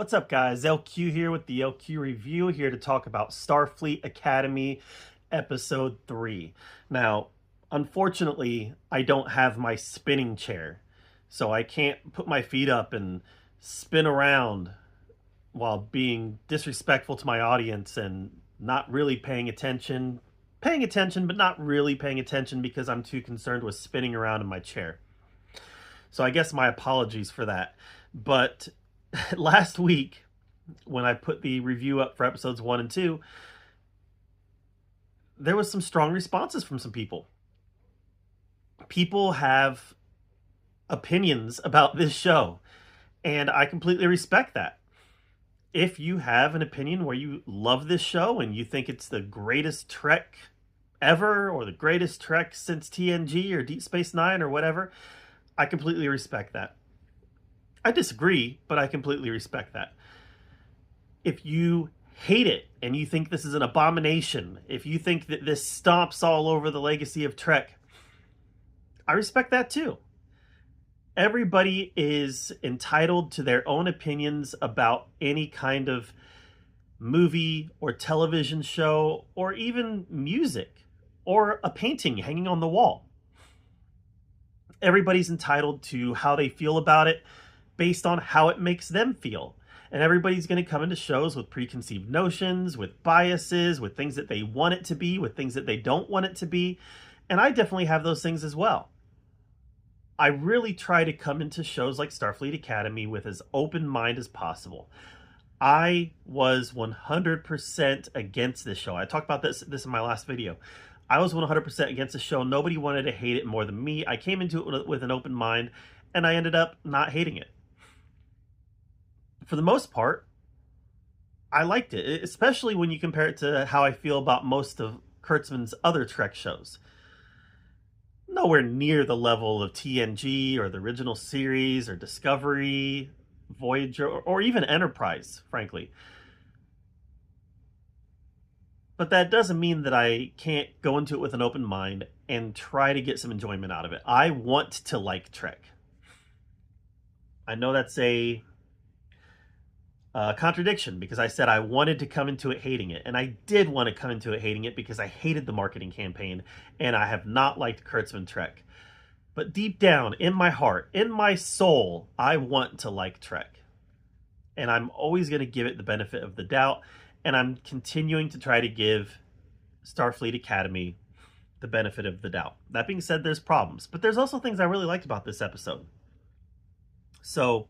What's up, guys? LQ here with the LQ review, here to talk about Starfleet Academy episode 3. Now, unfortunately, I don't have my spinning chair, so I can't put my feet up and spin around while being disrespectful to my audience and not really paying attention, but not really paying attention because I'm too concerned with spinning around in my chair. So I guess my apologies for that. But last week, when I put the review up for episodes 1 and 2, there was some strong responses from some people. People have opinions about this show, and I completely respect that. If you have an opinion where you love this show and you think it's the greatest Trek ever, or the greatest Trek since TNG or Deep Space Nine or whatever, I completely respect that. I disagree, but I completely respect that. If you hate it and you think this is an abomination, if you think that this stomps all over the legacy of Trek, I respect that too. Everybody is entitled to their own opinions about any kind of movie or television show or even music or a painting hanging on the wall. Everybody's entitled to how they feel about it based on how it makes them feel. And everybody's going to come into shows with preconceived notions, with biases, with things that they want it to be, with things that they don't want it to be. And I definitely have those things as well. I really try to come into shows like Starfleet Academy with as open mind as possible. I was 100% against this show. I talked about this in my last video. I was 100% against the show. Nobody wanted to hate it more than me. I came into it with an open mind, and I ended up not hating it. For the most part, I liked it, especially when you compare it to how I feel about most of Kurtzman's other Trek shows. Nowhere near the level of TNG or the original series or Discovery, Voyager, or even Enterprise, frankly. But that doesn't mean that I can't go into it with an open mind and try to get some enjoyment out of it. I want to like Trek. I know that's a contradiction, because I said I wanted to come into it hating it, and I did want to come into it hating it because I hated the marketing campaign and I have not liked Kurtzman Trek. But deep down in my heart, in my soul, I want to like Trek, and I'm always going to give it the benefit of the doubt, and I'm continuing to try to give Starfleet Academy the benefit of the doubt. That being said, there's problems, but there's also things I really liked about this episode. So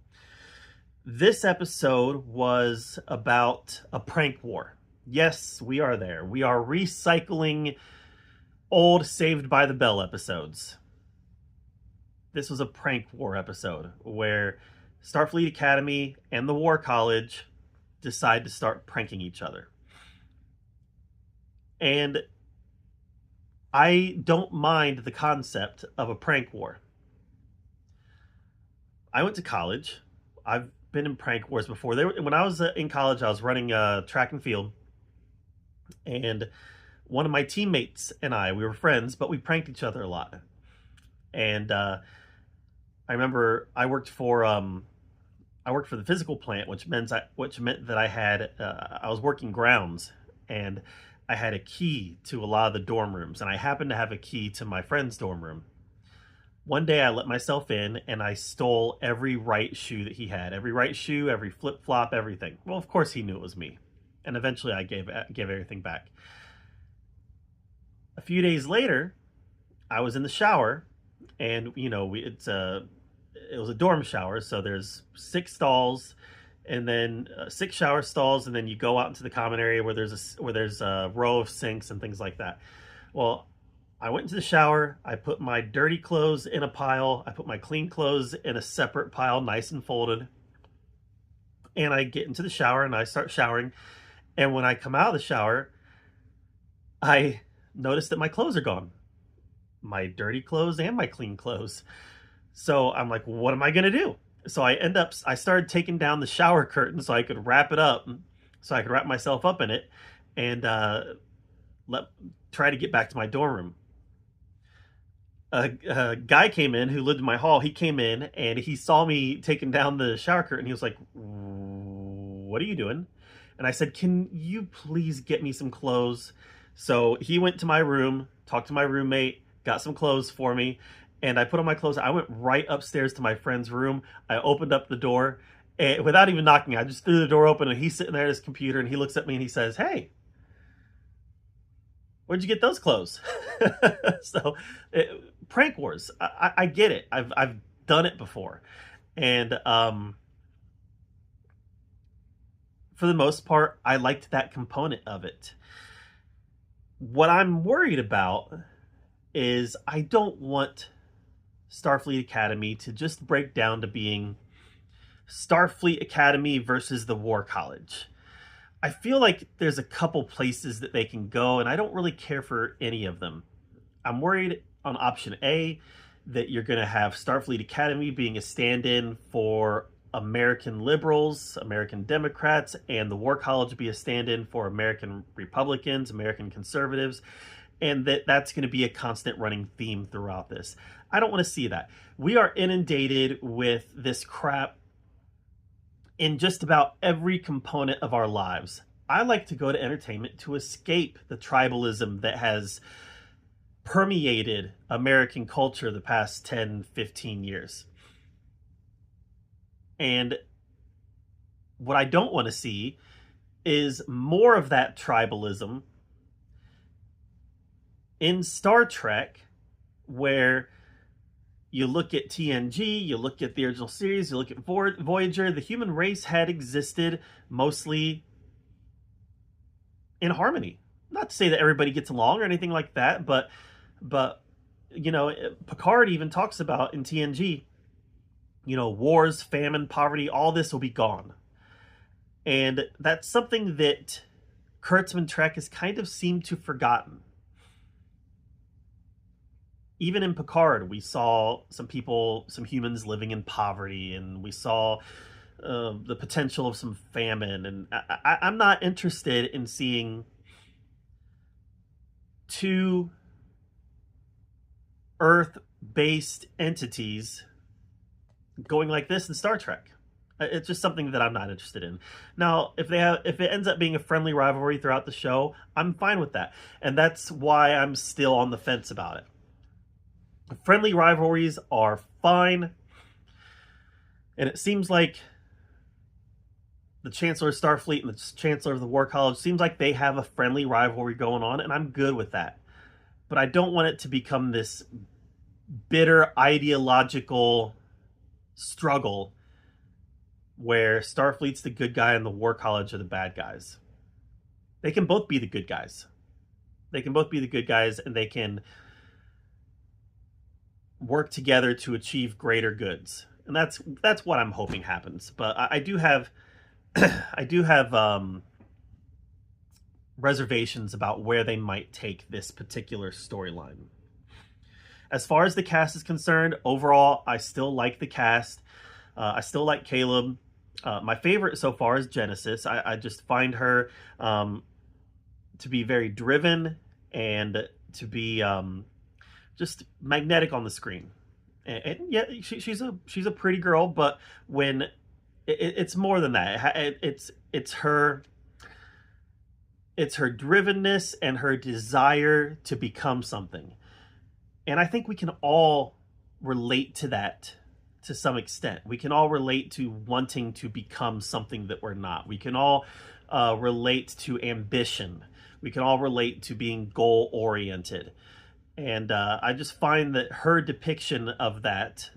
this episode was about a prank war. Yes, we are there. We are recycling old Saved by the Bell episodes. This was a prank war episode where Starfleet Academy and the War College decide to start pranking each other. And I don't mind the concept of a prank war. I went to college. I've been in prank wars before. When I was in college, I was running track and field, and one of my teammates and we were friends, but we pranked each other a lot. And I remember I worked for the physical plant, which meant that I was working grounds, and I had a key to a lot of the dorm rooms, and I happened to have a key to my friend's dorm room. One day I let myself in and I stole every right shoe that he had. Every right shoe, every flip-flop, everything. Well, of course he knew it was me. And eventually I gave everything back. A few days later, I was in the shower, and it was a dorm shower, so there's 6 stalls, and then 6 shower stalls, and then you go out into the common area where there's a row of sinks and things like that. Well, I went into the shower, I put my dirty clothes in a pile, I put my clean clothes in a separate pile, nice and folded, and I get into the shower and I start showering, and when I come out of the shower, I notice that my clothes are gone. My dirty clothes and my clean clothes. So I'm like, what am I going to do? So I started taking down the shower curtain so I could wrap it up, so I could wrap myself up in it, and try to get back to my dorm room. A guy came in who lived in my hall. He came in and he saw me taking down the shower curtain. He was like, what are you doing? And I said, can you please get me some clothes? So he went to my room, talked to my roommate, got some clothes for me, and I put on my clothes. I went right upstairs to my friend's room. I opened up the door, and without even knocking, I just threw the door open, and he's sitting there at his computer, and he looks at me and he says, hey, where'd you get those clothes? So, prank wars. I get it. I've done it before, and for the most part, I liked that component of it. What I'm worried about is I don't want Starfleet Academy to just break down to being Starfleet Academy versus the War College. I feel like there's a couple places that they can go, and I don't really care for any of them. I'm worried on option A that you're going to have Starfleet Academy being a stand-in for American liberals, American Democrats, and the War College be a stand-in for American Republicans, American conservatives, and that's going to be a constant running theme throughout this. I don't want to see that. We are inundated with this crap in just about every component of our lives. I like to go to entertainment to escape the tribalism that has permeated American culture the past 10, 15 years. And what I don't want to see is more of that tribalism in Star Trek, where you look at TNG, you look at the original series, you look at Voyager, the human race had existed mostly in harmony. Not to say that everybody gets along or anything like that, but you know, Picard even talks about in TNG, you know, wars, famine, poverty, all this will be gone. And that's something that Kurtzman Trek has kind of seemed to have forgotten. Even in Picard, we saw some people, some humans living in poverty, and we saw the potential of some famine. And I'm not interested in seeing two Earth-based entities going like this in Star Trek. It's just something that I'm not interested in. Now, if it ends up being a friendly rivalry throughout the show, I'm fine with that. And that's why I'm still on the fence about it. Friendly rivalries are fine. And it seems like the Chancellor of Starfleet and the Chancellor of the War College seems like they have a friendly rivalry going on, and I'm good with that. But I don't want it to become this bitter ideological struggle where Starfleet's the good guy and the War College are the bad guys. They can both be the good guys. They can both be the good guys, and they can work together to achieve greater goods. And that's what I'm hoping happens. But I do have reservations about where they might take this particular storyline. As far as the cast is concerned, overall, I still like the cast. I still like Caleb. My favorite so far is Genesis. I just find her to be very driven and to be just magnetic on the screen. And yeah, she's a pretty girl, but when it's more than that. It's her drivenness and her desire to become something. And I think we can all relate to that to some extent. We can all relate to wanting to become something that we're not. We can all relate to ambition. We can all relate to being goal-oriented. And I just find that her depiction of that,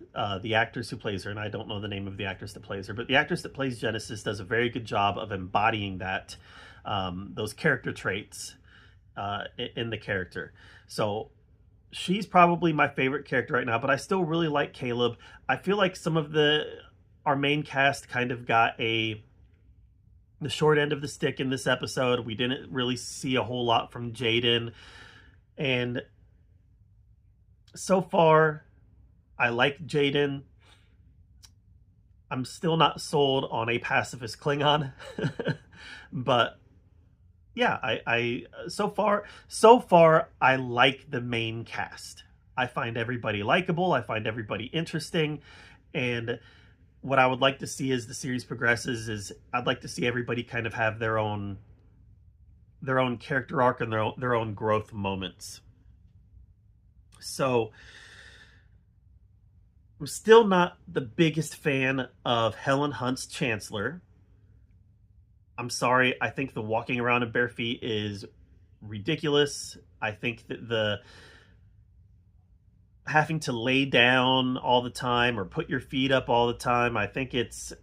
the actress who plays her, and I don't know the name of the actress that plays her, but the actress that plays Genesis does a very good job of embodying that, those character traits in the character. So she's probably my favorite character right now, but I still really like Caleb. I feel like some of our main cast kind of got the short end of the stick in this episode. We didn't really see a whole lot from Jaden, and so far, I like Jaden. I'm still not sold on a pacifist Klingon, but yeah, I so far I like the main cast. I find everybody likable. I find everybody interesting, and what I would like to see as the series progresses is I'd like to see everybody kind of have their own character arc and their own growth moments. So I'm still not the biggest fan of Helen Hunt's Chancellor. I'm sorry, I think the walking around in bare feet is ridiculous. I think that the having to lay down all the time or put your feet up all the time, I think it's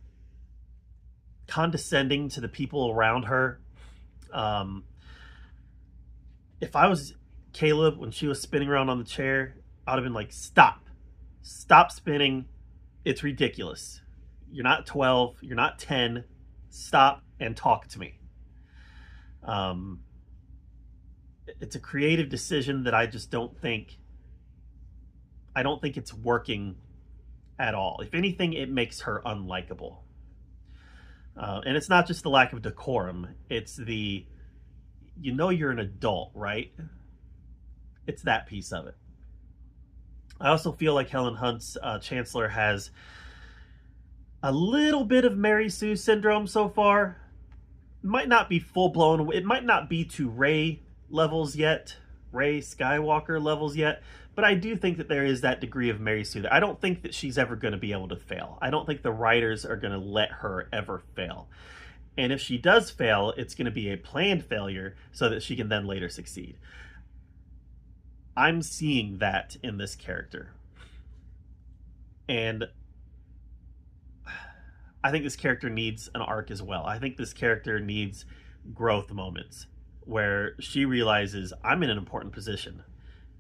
condescending to the people around her. If I was Caleb when she was spinning around on the chair, I'd have been like, stop spinning. It's ridiculous. You're not 12, you're not 10. Stop and talk to me. It's a creative decision that I just don't think it's working at all. If anything, it makes her unlikable. And it's not just the lack of decorum, it's the, you're an adult, right? It's that piece of it. I also feel like Helen Hunt's Chancellor has a little bit of Mary Sue syndrome so far. It might not be full-blown. It might not be to Rey levels yet, Rey Skywalker levels yet, but I do think that there is that degree of Mary Sue. I don't think that she's ever going to be able to fail. I don't think the writers are going to let her ever fail. And if she does fail, it's going to be a planned failure so that she can then later succeed. I'm seeing that in this character. And I think this character needs an arc as well. I think this character needs growth moments where she realizes I'm in an important position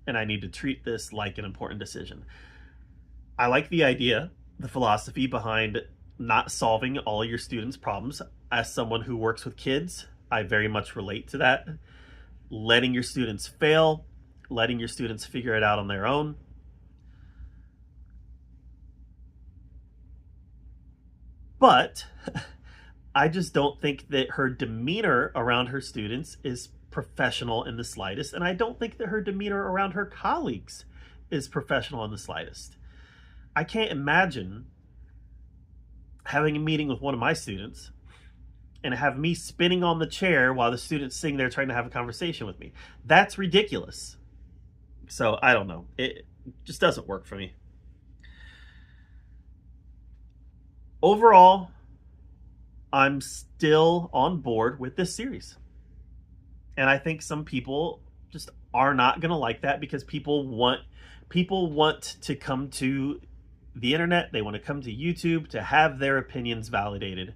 and I need to treat this like an important decision. I like the idea, the philosophy behind not solving all your students' problems. As someone who works with kids, I very much relate to that. Letting your students fail, letting your students figure it out on their own. But I just don't think that her demeanor around her students is professional in the slightest, and I don't think that her demeanor around her colleagues is professional in the slightest. I can't imagine having a meeting with one of my students and have me spinning on the chair while the student's sitting there trying to have a conversation with me. That's ridiculous. So I don't know. It just doesn't work for me. Overall, I'm still on board with this series. And I think some people just are not going to like that because people want to come to the internet, they want to come to YouTube to have their opinions validated.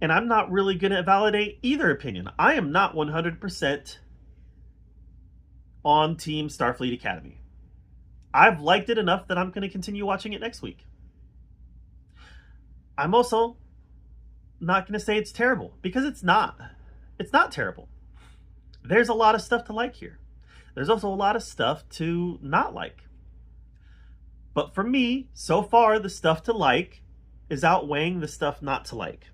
And I'm not really going to validate either opinion. I am not 100% on Team Starfleet Academy. I've liked it enough that I'm going to continue watching it next week. I'm also not going to say it's terrible because it's not. It's not terrible. There's a lot of stuff to like here. There's also a lot of stuff to not like. But for me, so far, the stuff to like is outweighing the stuff not to like.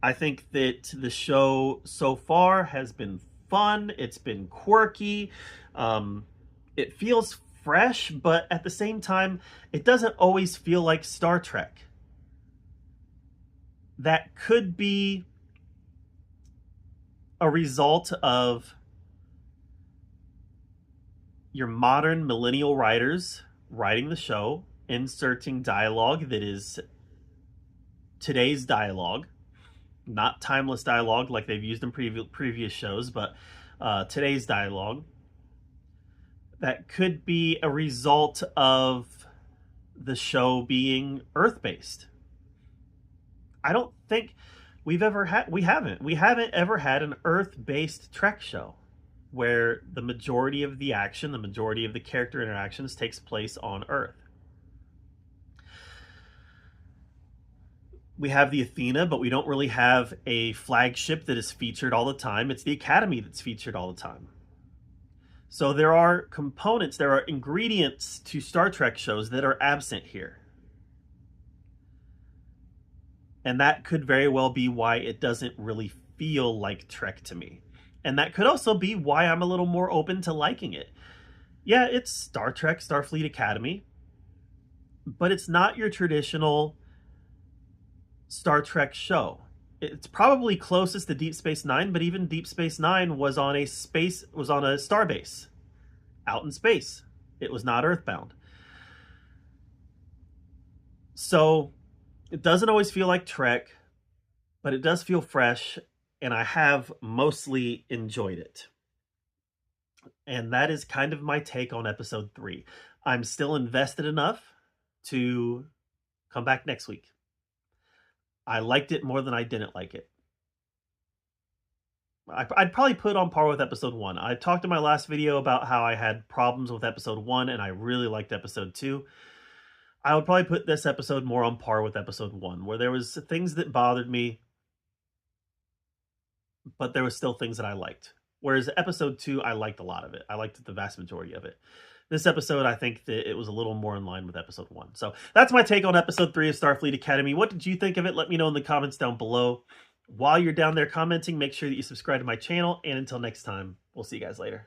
I think that the show so far has been fun. It's been quirky. It feels fresh, but at the same time, it doesn't always feel like Star Trek. That could be a result of your modern millennial writers writing the show, inserting dialogue that is today's dialogue, not timeless dialogue like they've used in previous shows, but today's dialogue. That could be a result of the show being Earth-based. I don't think we haven't ever had an Earth-based Trek show where the majority of the action, the majority of the character interactions takes place on Earth. We have the Athena, but we don't really have a flagship that is featured all the time. It's the Academy that's featured all the time. So there are components, there are ingredients to Star Trek shows that are absent here. And that could very well be why it doesn't really feel like Trek to me. And that could also be why I'm a little more open to liking it. Yeah, it's Star Trek Starfleet Academy. but it's not your traditional Star Trek show. It's probably closest to Deep Space Nine, but even Deep Space Nine was on a starbase out in space. It was not Earthbound. So it doesn't always feel like Trek, but it does feel fresh, and I have mostly enjoyed it. And that is kind of my take on episode 3. I'm still invested enough to come back next week. I liked it more than I didn't like it. I'd probably put on par with episode 1. I talked in my last video about how I had problems with episode 1 and I really liked episode 2. I would probably put this episode more on par with episode 1, where there was things that bothered me, but there was still things that I liked. Whereas episode 2, I liked a lot of it. I liked the vast majority of it. This episode, I think that it was a little more in line with episode 1. So that's my take on episode 3 of Starfleet Academy. What did you think of it? Let me know in the comments down below. While you're down there commenting, make sure that you subscribe to my channel. And until next time, we'll see you guys later.